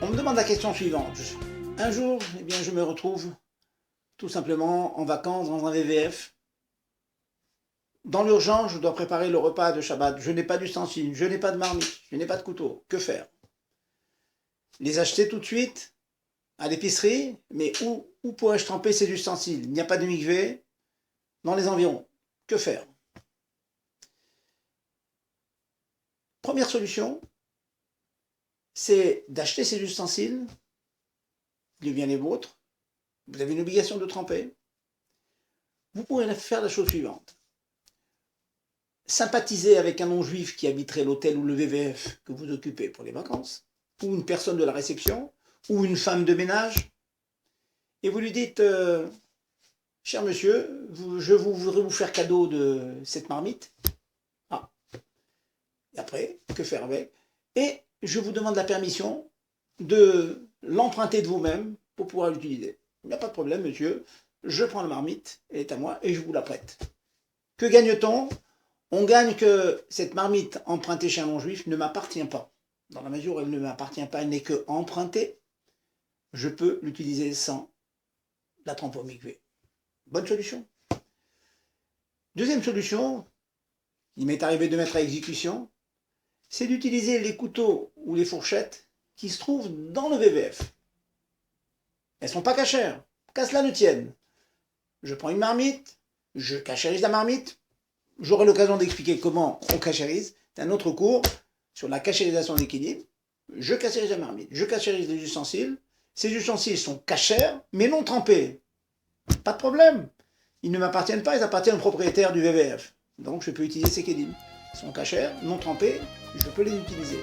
On me demande la question suivante. Un jour, eh bien, je me retrouve tout simplement en vacances dans un VVF. Dans l'urgence, je dois préparer le repas de Shabbat. Je n'ai pas d'ustensiles, je n'ai pas de marmite, je n'ai pas de couteau. Que faire? Les acheter tout de suite à l'épicerie? Mais où pourrais-je tremper ces ustensiles? Il n'y a pas de mikvé dans les environs. Que faire? Première solution, c'est d'acheter ces ustensiles, bien les vôtres. Vous avez une obligation de tremper. Vous pourrez faire la chose suivante. Sympathiser avec un non-juif qui habiterait l'hôtel ou le VVF que vous occupez pour les vacances, ou une personne de la réception, ou une femme de ménage, et vous lui dites cher monsieur, je voudrais vous faire cadeau de cette marmite. Ah. Et après, que faire avec? Et je vous demande la permission de l'emprunter de vous-même pour pouvoir l'utiliser. Il n'y a pas de problème, monsieur. Je prends la marmite, elle est à moi, et je vous la prête. Que gagne-t-on? On gagne que cette marmite empruntée chez un non-juif ne m'appartient pas. Dans la mesure où elle ne m'appartient pas, elle n'est que empruntée, je peux l'utiliser sans la tremper au mikvé. Bonne solution. Deuxième solution, il m'est arrivé de mettre à exécution, c'est d'utiliser les couteaux ou les fourchettes qui se trouvent dans le VVF. Elles ne sont pas cachères, qu'à cela ne tienne. Je prends une marmite, je cachérise la marmite. J'aurai l'occasion d'expliquer comment on cachérise. C'est un autre cours sur la cachérisation d'équilibre. Je cachérise la marmite, je cachérise les ustensiles. Ces ustensiles sont cachères, mais non trempés. Pas de problème. Ils ne m'appartiennent pas, ils appartiennent au propriétaire du VVF. Donc je peux utiliser ces kélim. Ils sont cachères, non trempés, je peux les utiliser.